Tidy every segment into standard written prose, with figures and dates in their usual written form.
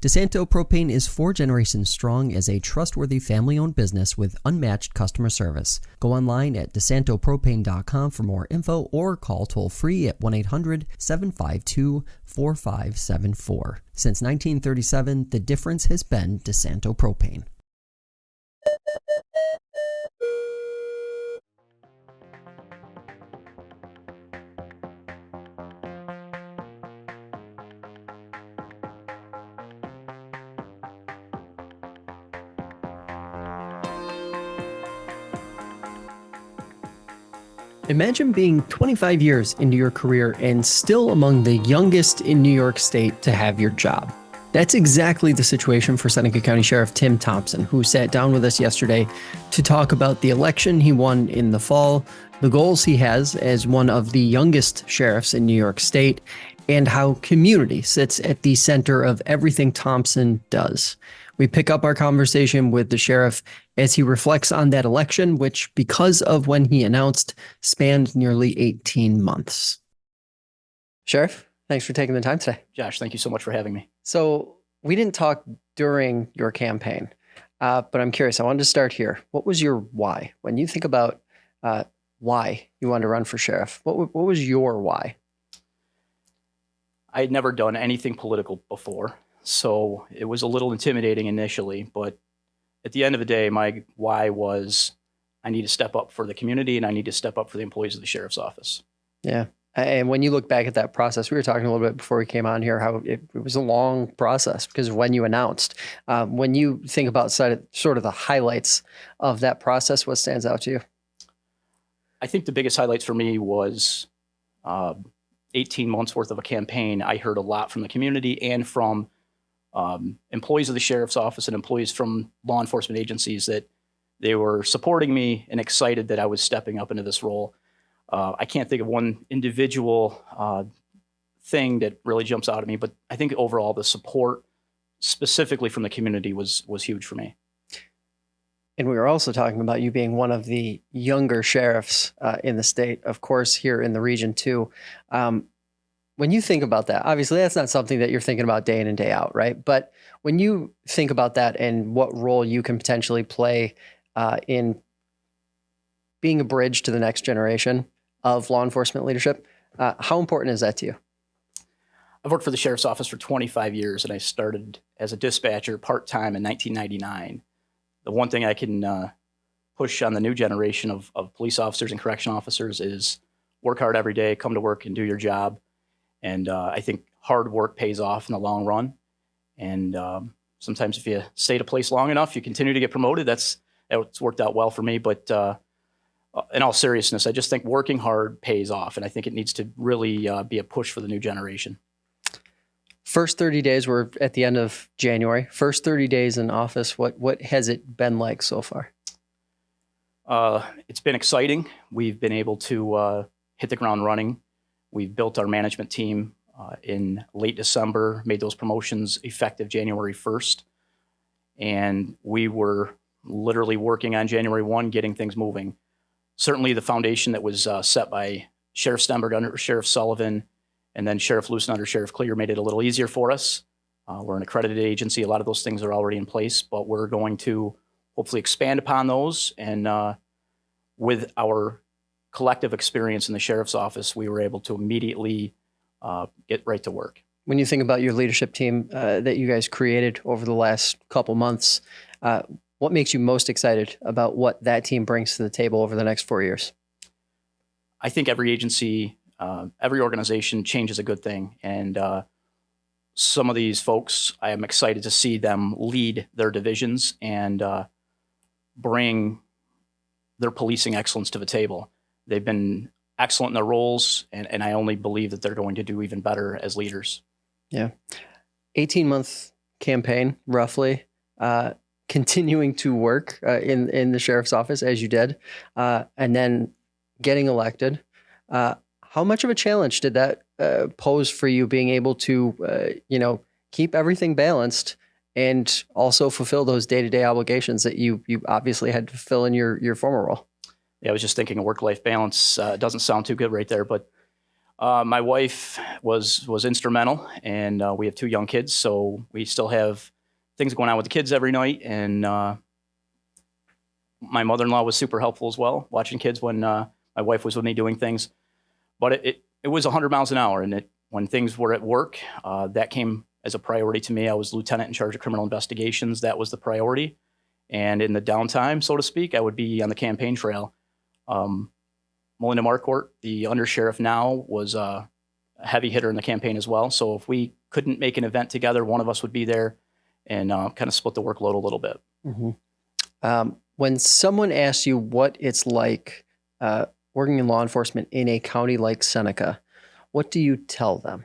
DeSanto Propane is 4 generations strong as a trustworthy family-owned business with unmatched customer service. Go online at DeSantoPropane.com for more info or call toll-free at 1-800-752-4574. Since 1937, the difference has been DeSanto Propane. Imagine being 25 years into your career and still among the youngest in New York State to have your job. That's exactly the situation for Seneca County Sheriff Tim Thompson, who sat down with us yesterday to talk about the election he won in the fall, the goals he has as one of the youngest sheriffs in New York State, and how community sits at the center of everything Thompson does. We pick up our conversation with the sheriff as he reflects on that election, which, because of when he announced, spanned nearly 18 months. Sheriff, thanks for taking the time today. Josh, thank you so much for having me. So we didn't talk during your campaign, but I'm curious. I wanted to start here. What was your why? When you think about why you wanted to run for sheriff, what was your why? I had never done anything political before, so it was a little intimidating initially, but at the end of the day, my why was I need to step up for the community and I need to step up for the employees of the sheriff's office. Yeah. And when you look back at that process, we were talking a little bit before we came on here, how it was a long process because of when you announced. When you think about sort of the highlights of that process, what stands out to you? I think the biggest highlights for me was 18 months worth of a campaign. I heard a lot from the community and from employees of the sheriff's office and employees from law enforcement agencies that they were supporting me and excited that I was stepping up into this role. I can't think of one individual thing that really jumps out at me, but I think overall the support specifically from the community was huge for me. And we were also talking about you being one of the younger sheriffs in the state, of course, here in the region too. When you think about that, obviously that's not something that you're thinking about day in and day out, right? But when you think about that and what role you can potentially play in being a bridge to the next generation of law enforcement leadership, how important is that to you? I've worked for the sheriff's office for 25 years, and I started as a dispatcher part-time in 1999. The one thing I can push on the new generation of police officers and correction officers is work hard every day, come to work and do your job. And I think hard work pays off in the long run. And sometimes if you stay at a place long enough, you continue to get promoted. That's worked out well for me. But in all seriousness, I just think working hard pays off. And I think it needs to really be a push for the new generation. First 30 days, we're at the end of January. First 30 days in office, what has it been like so far? It's been exciting. We've been able to hit the ground running. We've built our management team in late December, made those promotions effective January 1st. And we were literally working on January 1, getting things moving. Certainly the foundation that was set by Sheriff Stenberg under Sheriff Sullivan and then Sheriff Lewis under Sheriff Clear made it a little easier for us. We're an accredited agency. A lot of those things are already in place, but we're going to hopefully expand upon those. And with our collective experience in the sheriff's office, we were able to immediately get right to work. When you think about your leadership team that you guys created over the last couple months, what makes you most excited about what that team brings to the table over the next 4 years? I think every agency, every organization changes a good thing. And some of these folks, I am excited to see them lead their divisions and bring their policing excellence to the table. They've been excellent in their roles, and I only believe that they're going to do even better as leaders. Yeah. 18-month campaign, roughly, continuing to work in the sheriff's office as you did, and then getting elected. How much of a challenge did that pose for you, being able to, keep everything balanced and also fulfill those day-to-day obligations that you obviously had to fulfill in your former role? Yeah, I was just thinking a work-life balance doesn't sound too good right there, but My wife was instrumental, and we have 2 young kids, so we still have things going on with the kids every night. And my mother-in-law was super helpful as well, watching kids when my wife was with me doing things. But it was 100 miles an hour, and when things were at work, that came as a priority to me. I was lieutenant in charge of criminal investigations. That was the priority. And in the downtime, so to speak, I would be on the campaign trail. Melinda Marquardt, the undersheriff now, was a heavy hitter in the campaign as well. So if we couldn't make an event together, one of us would be there and kind of split the workload a little bit. Mm-hmm. When someone asks you what it's like working in law enforcement in a county like Seneca, what do you tell them?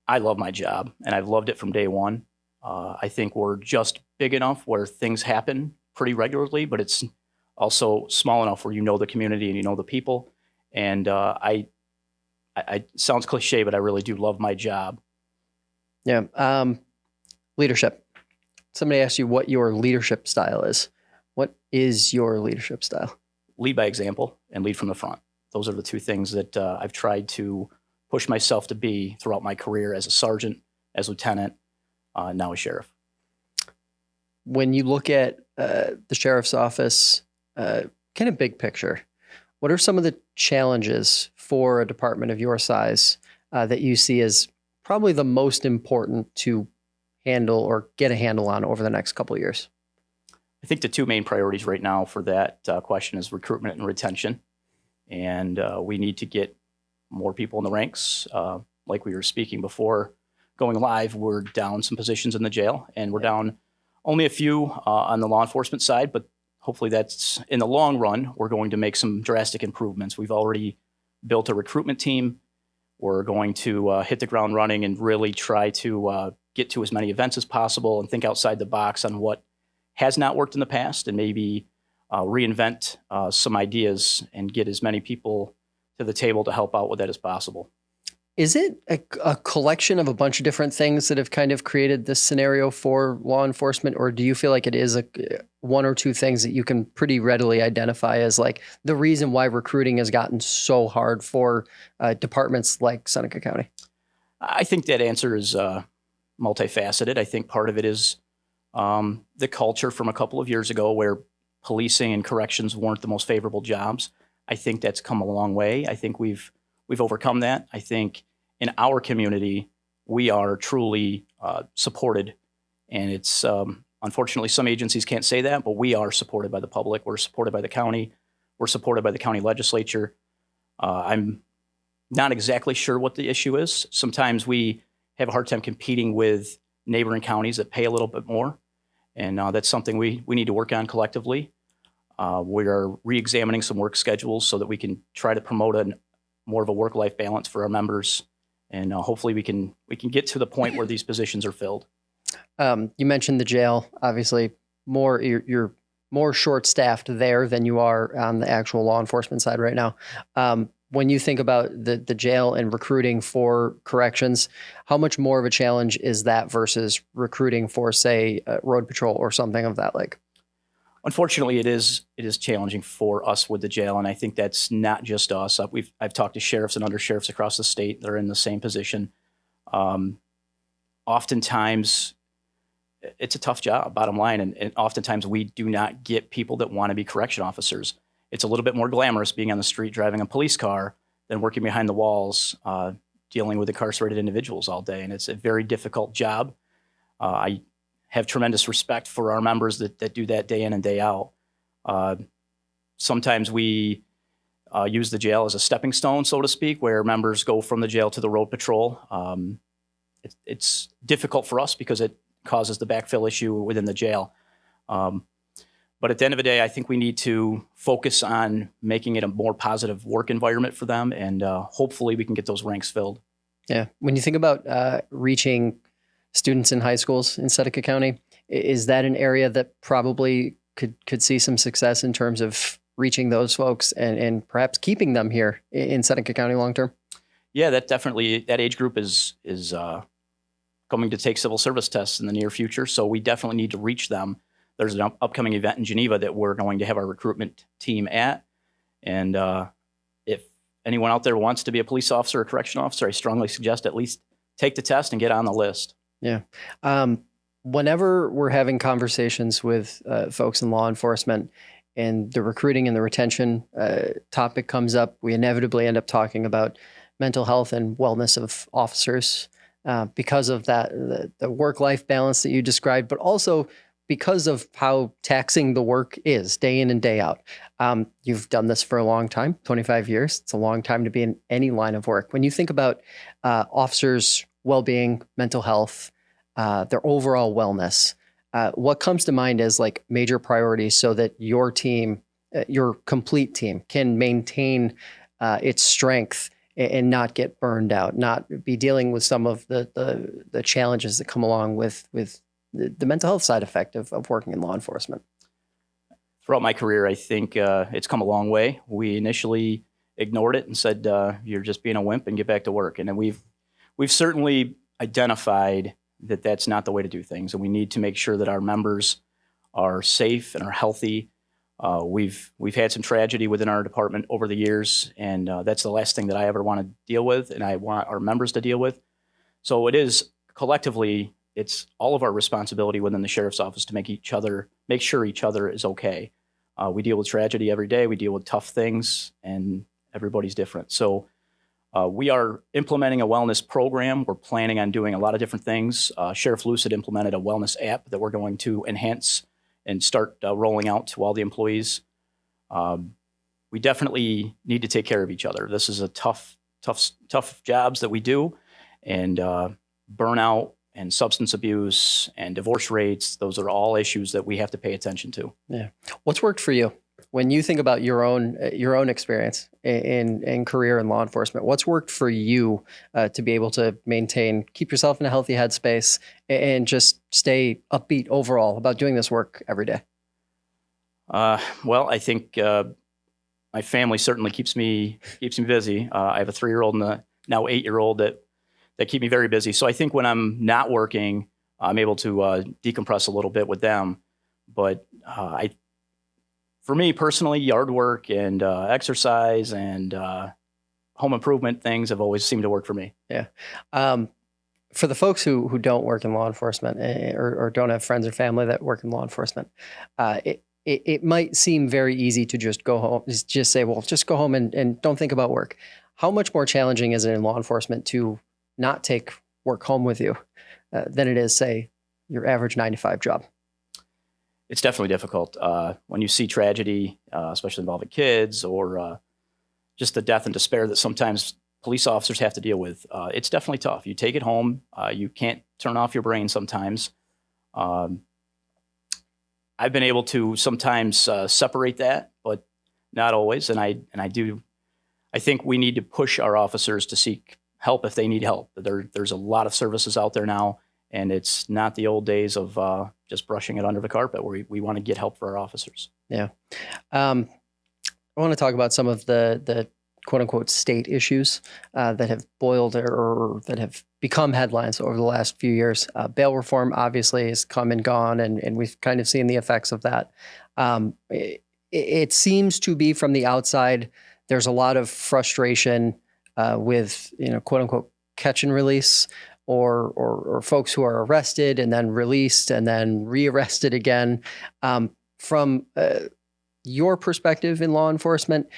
I love my job, and I've loved it from day one. I think we're just big enough where things happen pretty regularly, but it's also small enough where you know the community and you know the people. And I sounds cliche, but I really do love my job. Yeah. Leadership. Somebody asks you what your leadership style is. What is your leadership style? Lead by example and lead from the front. Those are the 2 things that I've tried to push myself to be throughout my career as a sergeant, as lieutenant, now as sheriff. When you look at the sheriff's office, kind of big picture, what are some of the challenges for a department of your size that you see as probably the most important to handle or get a handle on over the next couple of years? I think the 2 main priorities right now for that question is recruitment and retention. And we need to get more people in the ranks. Like we were speaking before going live, we're down some positions in the jail, and we're down only a few on the law enforcement side, but hopefully that's in the long run, we're going to make some drastic improvements. We've already built a recruitment team. We're going to hit the ground running and really try to get to as many events as possible and think outside the box on what has not worked in the past and maybe reinvent some ideas and get as many people to the table to help out with that as possible. Is it a collection of a bunch of different things that have kind of created this scenario for law enforcement, or do you feel like it is one or 2 things that you can pretty readily identify as like the reason why recruiting has gotten so hard for departments like Seneca County? I think that answer is multifaceted. I think part of it is the culture from a couple of years ago where policing and corrections weren't the most favorable jobs. I think that's come a long way. I think we've overcome that. I think in our community, we are truly supported. And it's unfortunately some agencies can't say that, but we are supported by the public. We're supported by the county. We're supported by the county legislature. I'm not exactly sure what the issue is. Sometimes we have a hard time competing with neighboring counties that pay a little bit more. And that's something we need to work on collectively. We are re-examining some work schedules so that we can try to promote more of a work-life balance for our members. And hopefully we can get to the point where these positions are filled. You mentioned the jail. Obviously, you're more short-staffed there than you are on the actual law enforcement side right now. When you think about the jail and recruiting for corrections, how much more of a challenge is that versus recruiting for, say, road patrol or something of that like? Unfortunately, it is challenging for us with the jail, and I think that's not just us. I've talked to sheriffs and undersheriffs across the state that are in the same position. Oftentimes, it's a tough job, bottom line, and oftentimes we do not get people that want to be correction officers. It's a little bit more glamorous being on the street driving a police car than working behind the walls, dealing with incarcerated individuals all day, and it's a very difficult job. I have tremendous respect for our members that do that day in and day out. Sometimes we use the jail as a stepping stone, so to speak, where members go from the jail to the road patrol. It's difficult for us because it causes the backfill issue within the jail. But at the end of the day, I think we need to focus on making it a more positive work environment for them, and hopefully we can get those ranks filled. Yeah. When you think about reaching students in high schools in Seneca County, is that an area that probably could see some success in terms of reaching those folks and perhaps keeping them here in Seneca County long term? Yeah, that age group is coming to take civil service tests in the near future, so we definitely need to reach them. There's an upcoming event in Geneva that we're going to have our recruitment team at, and if anyone out there wants to be a police officer or correction officer, I strongly suggest at least take the test and get on the list. Yeah. Whenever we're having conversations with folks in law enforcement and the recruiting and the retention topic comes up, we inevitably end up talking about mental health and wellness of officers because of that, the work-life balance that you described, but also because of how taxing the work is day in and day out. You've done this for a long time, 25 years. It's a long time to be in any line of work. When you think about officers' well-being, mental health, their overall wellness, what comes to mind as like major priorities so that your team, your complete team, can maintain its strength and not get burned out, not be dealing with some of the challenges that come along with the mental health side effect of working in law enforcement? Throughout my career, I think it's come a long way. We initially ignored it and said, you're just being a wimp and get back to work. And then we've certainly identified that that's not the way to do things. And we need to make sure that our members are safe and are healthy. We've had some tragedy within our department over the years, and that's the last thing that I ever want to deal with, and I want our members to deal with. So it is collectively, it's all of our responsibility within the sheriff's office to make sure each other is okay. We deal with tragedy every day. We deal with tough things, and everybody's different. So we are implementing a wellness program. We're planning on doing a lot of different things. Sheriff Lucid implemented a wellness app that we're going to enhance and start rolling out to all the employees. We definitely need to take care of each other. This is a tough jobs that we do, and burnout and substance abuse and divorce rates, those are all issues that we have to pay attention to. Yeah. What's worked for you? When you think about your own experience in career in law enforcement, what's worked for you to be able to keep yourself in a healthy headspace and just stay upbeat overall about doing this work every day? Well, I think my family certainly keeps me busy. I have a 3-year-old and a now 8-year-old that keep me very busy. So I think when I'm not working, I'm able to decompress a little bit with them. But for me personally, yard work and exercise and home improvement things have always seemed to work for me. Yeah. For the folks who don't work in law enforcement or don't have friends or family that work in law enforcement, it might seem very easy to just go home, just say, well, just go home and don't think about work. How much more challenging is it in law enforcement to not take work home with you than it is, say, your average 9-to-5 job? It's definitely difficult. When you see tragedy, especially involving kids, or just the death and despair that sometimes police officers have to deal with, it's definitely tough. You take it home. You can't turn off your brain sometimes. I've been able to sometimes separate that, but not always. And I think we need to push our officers to seek help if they need help. There's a lot of services out there now, and it's not the old days of just brushing it under the carpet. We want to get help for our officers. Yeah. I want to talk about some of the quote unquote state issues that have boiled or that have become headlines over the last few years. Bail reform obviously has come and gone, and we've kind of seen the effects of that. It seems to be from the outside, there's a lot of frustration with, quote unquote, catch and release, or folks who are arrested and then released and then rearrested again. From your perspective in law enforcement,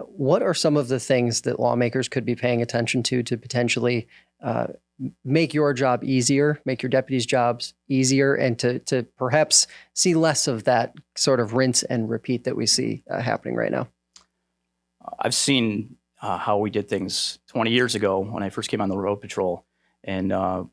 what are some of the things that lawmakers could be paying attention to potentially make your job easier, make your deputies' jobs easier, and to perhaps see less of that sort of rinse and repeat that we see happening right now? I've seen how we did things 20 years ago when I first came on the road patrol, and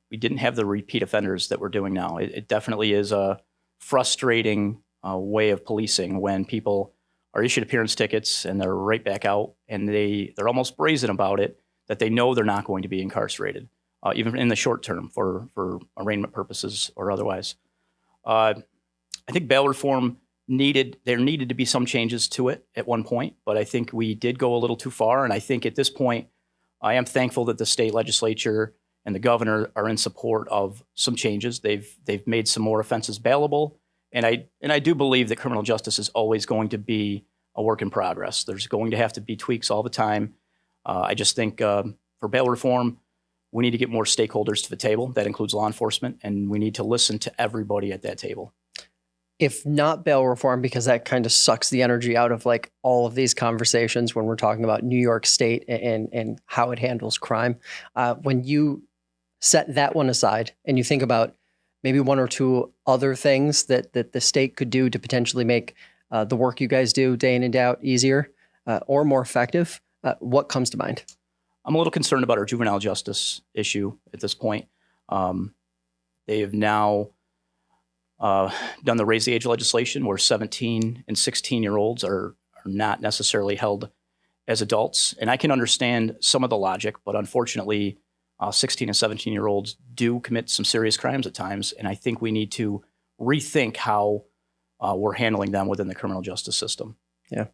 we didn't have the repeat offenders that we're doing now. It definitely is a frustrating way of policing when people are issued appearance tickets and they're right back out, and they're almost brazen about it, that they know they're not going to be incarcerated, even in the short term for arraignment purposes or otherwise. I think bail reform there needed to be some changes to it at one point, but I think we did go a little too far. And I think at this point, I am thankful that the state legislature and the governor are in support of some changes. They've made some more offenses bailable. And I do believe that criminal justice is always going to be a work in progress. There's going to have to be tweaks all the time. I just think for bail reform, we need to get more stakeholders to the table. That includes law enforcement, and we need to listen to everybody at that table. If not bail reform, because that kind of sucks the energy out of like all of these conversations when we're talking about New York State and how it handles crime. When you set that one aside and you think about maybe one or two other things that the state could do to potentially make the work you guys do day in and day out easier or more effective, what comes to mind? I'm a little concerned about our juvenile justice issue at this point. They have now done the raise the age legislation where 17 and 16-year-olds are not necessarily held as adults. And I can understand some of the logic, but unfortunately, 16 and 17-year-olds do commit some serious crimes at times. And I think we need to rethink how we're handling them within the criminal justice system. Yeah.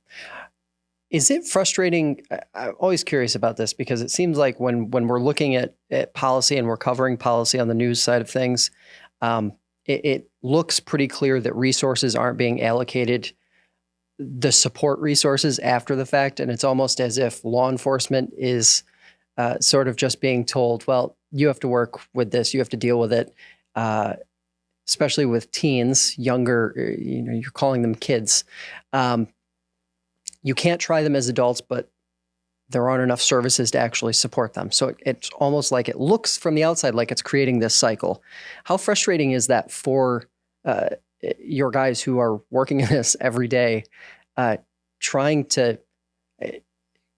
Is it frustrating? I'm always curious about this because it seems like when we're looking at policy and we're covering policy on the news side of things, it looks pretty clear that resources aren't being allocated, the support resources after the fact. And it's almost as if law enforcement is sort of just being told, well, you have to work with this, you have to deal with it, especially with teens, younger, you're calling them kids. You can't try them as adults, but there aren't enough services to actually support them. So it's almost like it looks from the outside like it's creating this cycle. How frustrating is that for your guys who are working in this every day, trying to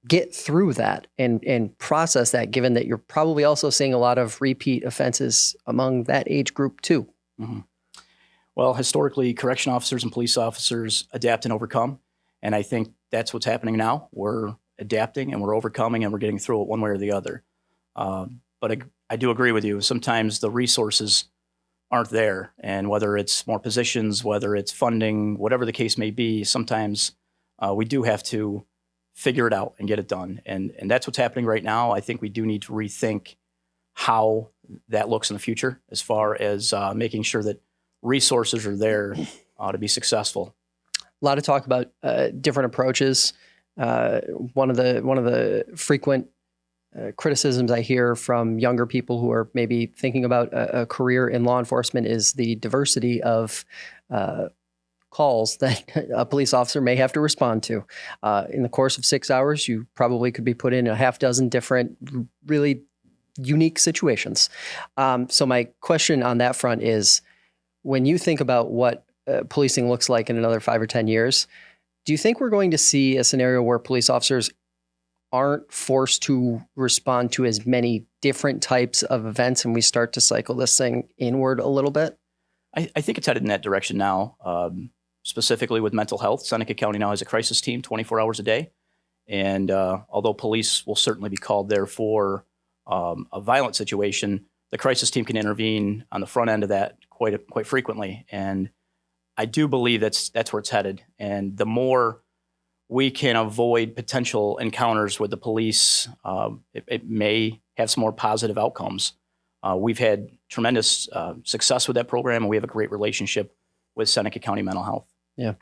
get through that and process that, given that you're probably also seeing a lot of repeat offenses among that age group too? Mm-hmm. Well, historically, correction officers and police officers adapt and overcome. And I think that's what's happening now. We're adapting and we're overcoming and we're getting through it one way or the other. But I do agree with you. Sometimes the resources aren't there. And whether it's more positions, whether it's funding, whatever the case may be, sometimes we do have to figure it out and get it done. And that's what's happening right now. I think we do need to rethink how that looks in the future as far as making sure that resources are there to be successful. A lot of talk about different approaches. One of the frequent criticisms I hear from younger people who are maybe thinking about a career in law enforcement is the diversity of calls that a police officer may have to respond to. In the course of 6 hours, you probably could be put in a half dozen different really unique situations. So my question on that front is, when you think about what policing looks like in another 5 or 10 years, do you think we're going to see a scenario where police officers aren't forced to respond to as many different types of events and we start to cycle this thing inward a little bit? I think it's headed in that direction now, specifically with mental health. Seneca County now has a crisis team 24 hours a day. And although police will certainly be called there for a violent situation, the crisis team can intervene on the front end of that quite frequently. And I do believe that's where it's headed. And the more we can avoid potential encounters with the police, it may have some more positive outcomes. We've had tremendous success with that program, and we have a great relationship with Seneca County Mental Health. Yeah.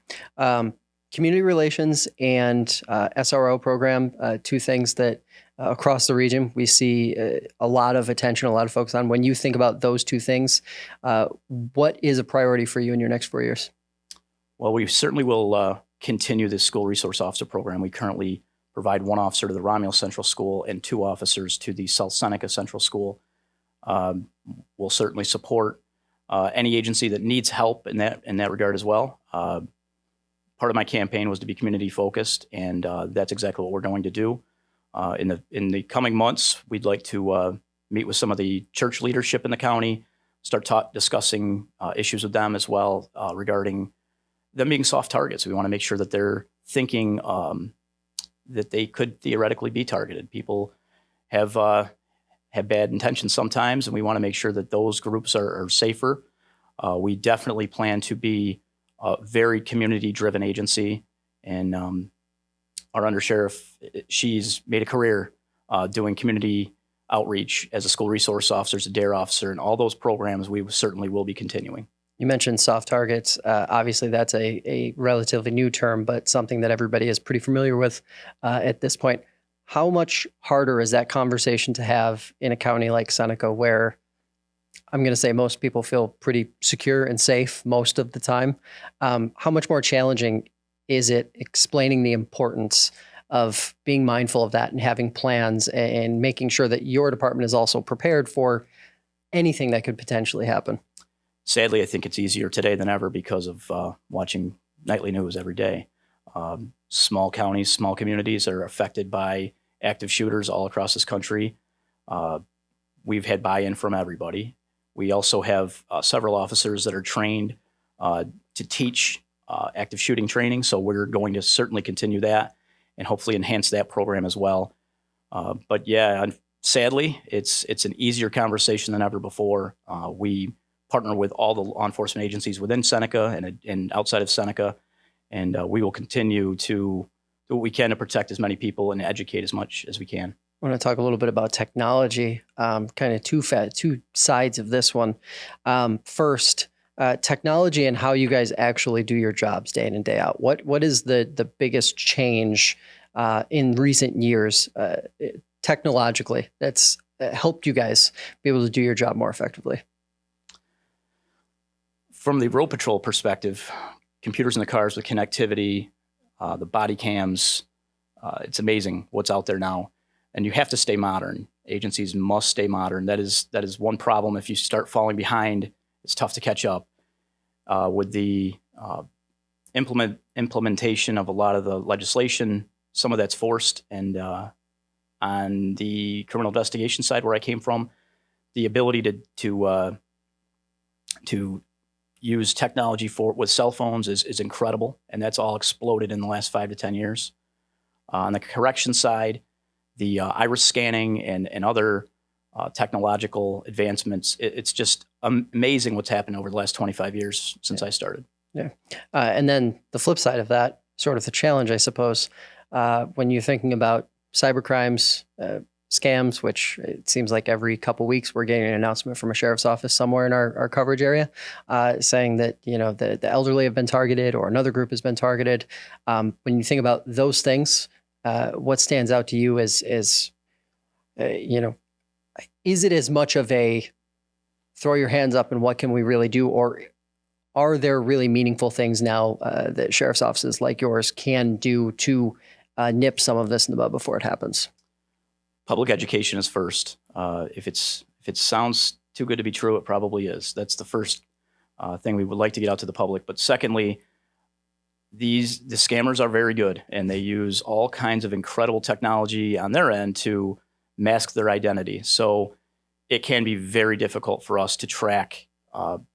Community relations and SRO program, two things that across the region we see a lot of attention, a lot of focus on. When you think about those two things, what is a priority for you in your next 4 years? Well, we certainly will continue this school resource officer program. We currently provide one officer to the Romulus Central School and 2 officers to the South Seneca Central School. We'll certainly support any agency that needs help in that regard as well. Part of my campaign was to be community focused, and that's exactly what we're going to do. In the coming months, we'd like to meet with some of the church leadership in the county, start discussing issues with them as well regarding them being soft targets. We want to make sure that they're thinking that they could theoretically be targeted. People have bad intentions sometimes, and we want to make sure that those groups are safer. We definitely plan to be a very community-driven agency, and our undersheriff, she's made a career doing community outreach as a school resource officer, as a DARE officer, and all those programs we certainly will be continuing. You mentioned soft targets. Obviously, that's a relatively new term, but something that everybody is pretty familiar with at this point. how much harder is that conversation to have in a county like Seneca, where I'm going to say most people feel pretty secure and safe most of the time? How much more challenging is it explaining the importance of being mindful of that and having plans and making sure that your department is also prepared for anything that could potentially happen? Sadly, I think it's easier today than ever because of watching nightly news every day. Small counties, small communities are affected by active shooters all across this country. We've had buy-in from everybody. We also have several officers that are trained to teach active shooting training, so we're going to certainly continue that and hopefully enhance that program as well. But yeah, sadly, it's an easier conversation than ever before. We partner with all the law enforcement agencies within Seneca and outside of Seneca, and we will continue to do what we can to protect as many people and educate as much as we can. I want to talk a little bit about technology, kind of two sides of this one. First, technology and how you guys actually do your jobs day in and day out. What is the biggest change in recent years technologically that's helped you guys be able to do your job more effectively? From the road patrol perspective, computers in the cars with connectivity, the body cams, it's amazing what's out there now. And you have to stay modern. Agencies must stay modern. That is one problem. If you start falling behind, it's tough to catch up. With the implementation of a lot of the legislation, some of that's forced. And on the criminal investigation side, where I came from, the ability to use technology with cell phones is incredible, and that's all exploded in the last 5 to 10 years. On the correction side, the iris scanning and other technological advancements, it's just amazing what's happened over the last 25 years since I started. Yeah. And then the flip side of that, sort of the challenge, I suppose, when you're thinking about cyber crimes, scams, which it seems like every couple of weeks we're getting an announcement from a sheriff's office somewhere in our coverage area saying that, the elderly have been targeted or another group has been targeted. When you think about those things, what stands out to you is it as much of a throw your hands up and what can we really do, or are there really meaningful things now that sheriff's offices like yours can do to nip some of this in the bud before it happens? Public education is first. If it sounds too good to be true, it probably is. That's the first thing we would like to get out to the public. But secondly, the scammers are very good, and they use all kinds of incredible technology on their end to mask their identity. So it can be very difficult for us to track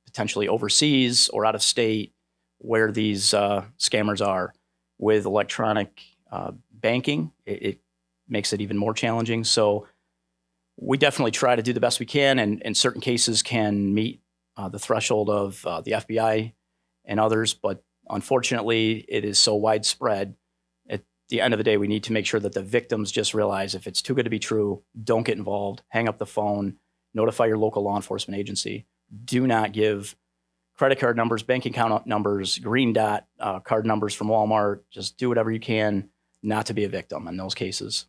potentially overseas or out of state where these scammers are. With electronic banking, it makes it even more challenging. So we definitely try to do the best we can, and in certain cases can meet the threshold of the FBI and others. But unfortunately, it is so widespread. At the end of the day, we need to make sure that the victims just realize if it's too good to be true, don't get involved, hang up the phone, notify your local law enforcement agency. Do not give credit card numbers, bank account numbers, green dot card numbers from Walmart. Just do whatever you can not to be a victim in those cases.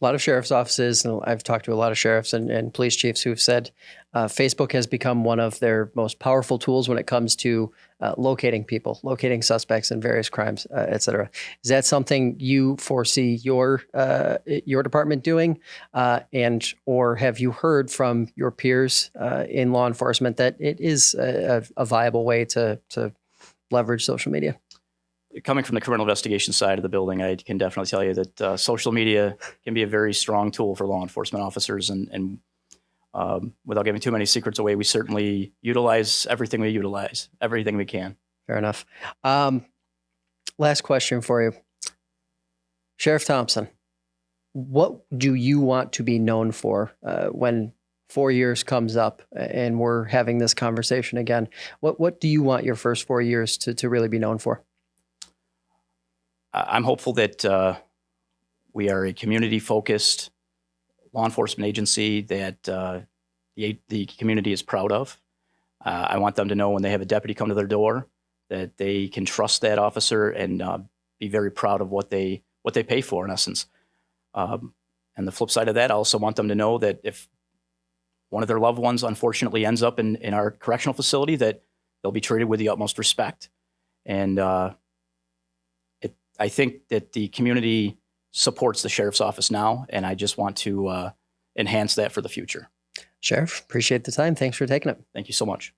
A lot of sheriff's offices, and I've talked to a lot of sheriffs and police chiefs who've said Facebook has become one of their most powerful tools when it comes to locating people, locating suspects in various crimes, et cetera. Is that something you foresee your department doing? Or have you heard from your peers in law enforcement that it is a viable way to leverage social media? Coming from the criminal investigation side of the building, I can definitely tell you that social media can be a very strong tool for law enforcement officers. And without giving too many secrets away, we certainly utilize everything we can. Fair enough. Last question for you. Sheriff Thompson, what do you want to be known for when 4 years comes up and we're having this conversation again? What do you want your first 4 years to really be known for? I'm hopeful that we are a community-focused law enforcement agency that the community is proud of. I want them to know when they have a deputy come to their door that they can trust that officer and be very proud of what they pay for, in essence. And the flip side of that, I also want them to know that if one of their loved ones unfortunately ends up in our correctional facility, that they'll be treated with the utmost respect. And I think that the community supports the sheriff's office now, and I just want to enhance that for the future. Sheriff, appreciate the time. Thanks for taking it. Thank you so much.